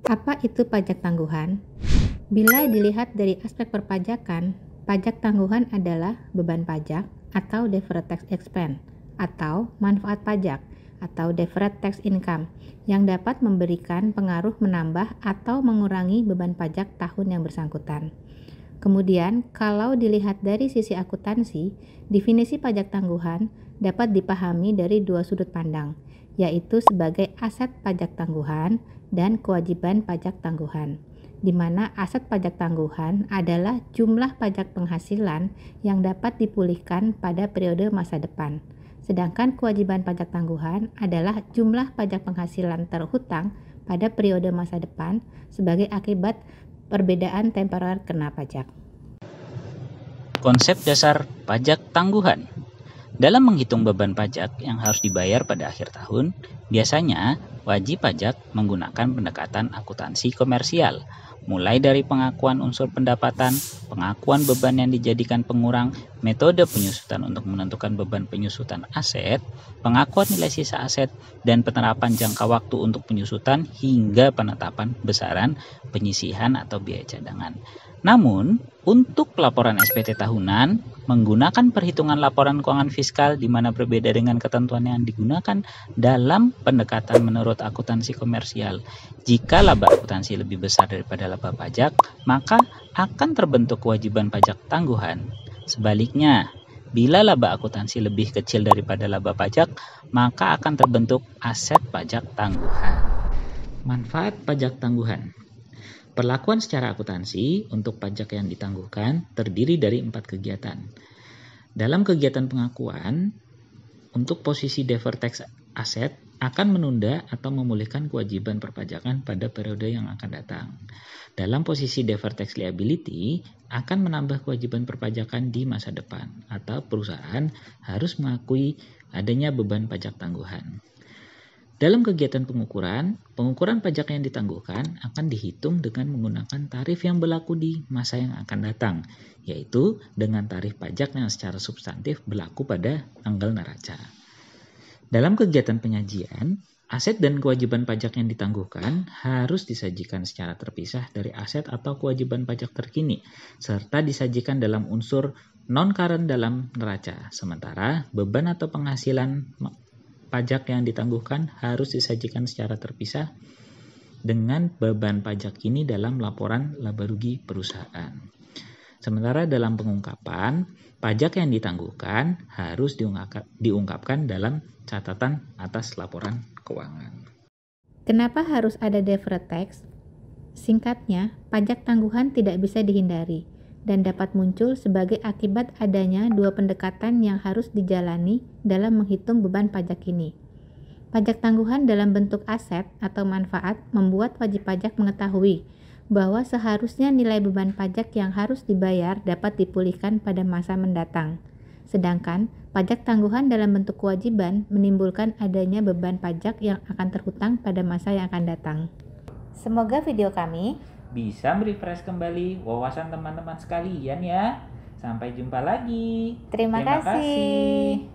Apa itu pajak tangguhan? Bila dilihat dari aspek perpajakan, pajak tangguhan adalah beban pajak atau deferred tax expense atau manfaat pajak atau deferred tax income yang dapat memberikan pengaruh menambah atau mengurangi beban pajak tahun yang bersangkutan. Kemudian, kalau dilihat dari sisi akuntansi, definisi pajak tangguhan dapat dipahami dari dua sudut pandang, yaitu sebagai aset pajak tangguhan dan kewajiban pajak tangguhan, di mana aset pajak tangguhan adalah jumlah pajak penghasilan yang dapat dipulihkan pada periode masa depan. Sedangkan kewajiban pajak tangguhan adalah jumlah pajak penghasilan terhutang pada periode masa depan sebagai akibat perbedaan temporer kena pajak. Konsep dasar pajak tangguhan. Dalam menghitung beban pajak yang harus dibayar pada akhir tahun, biasanya wajib pajak menggunakan pendekatan akuntansi komersial, mulai dari pengakuan unsur pendapatan, pengakuan beban yang dijadikan pengurang, metode penyusutan untuk menentukan beban penyusutan aset, pengakuan nilai sisa aset, dan penerapan jangka waktu untuk penyusutan hingga penetapan besaran penyisihan atau biaya cadangan. Namun, untuk pelaporan SPT tahunan, menggunakan perhitungan laporan keuangan fiskal di mana berbeda dengan ketentuan yang digunakan dalam pendekatan menurut akuntansi komersial. Jika laba akuntansi lebih besar daripada laba pajak, maka akan terbentuk kewajiban pajak tangguhan. Sebaliknya, bila laba akuntansi lebih kecil daripada laba pajak, maka akan terbentuk aset pajak tangguhan. Manfaat pajak tangguhan. Perlakuan secara akuntansi untuk pajak yang ditangguhkan terdiri dari 4 kegiatan. Dalam kegiatan pengakuan, untuk posisi deferred tax asset akan menunda atau memulihkan kewajiban perpajakan pada periode yang akan datang. Dalam posisi deferred tax liability akan menambah kewajiban perpajakan di masa depan atau perusahaan harus mengakui adanya beban pajak tangguhan. Dalam kegiatan pengukuran pajak yang ditangguhkan akan dihitung dengan menggunakan tarif yang berlaku di masa yang akan datang, yaitu dengan tarif pajak yang secara substantif berlaku pada tanggal neraca. Dalam kegiatan penyajian, aset dan kewajiban pajak yang ditangguhkan harus disajikan secara terpisah dari aset atau kewajiban pajak terkini, serta disajikan dalam unsur non-current dalam neraca, sementara beban atau penghasilan pajak yang ditangguhkan harus disajikan secara terpisah dengan beban pajak ini dalam laporan laba rugi perusahaan. Sementara dalam pengungkapan, pajak yang ditangguhkan harus diungkapkan dalam catatan atas laporan keuangan. Kenapa harus ada deferred tax? Singkatnya, pajak tangguhan tidak bisa dihindari dan dapat muncul sebagai akibat adanya dua pendekatan yang harus dijalani dalam menghitung beban pajak ini. Pajak tangguhan dalam bentuk aset atau manfaat membuat wajib pajak mengetahui bahwa seharusnya nilai beban pajak yang harus dibayar dapat dipulihkan pada masa mendatang. Sedangkan pajak tangguhan dalam bentuk kewajiban menimbulkan adanya beban pajak yang akan terhutang pada masa yang akan datang. Semoga video kami bisa merefresh kembali wawasan teman-teman sekalian ya. Sampai jumpa lagi. Terima kasih.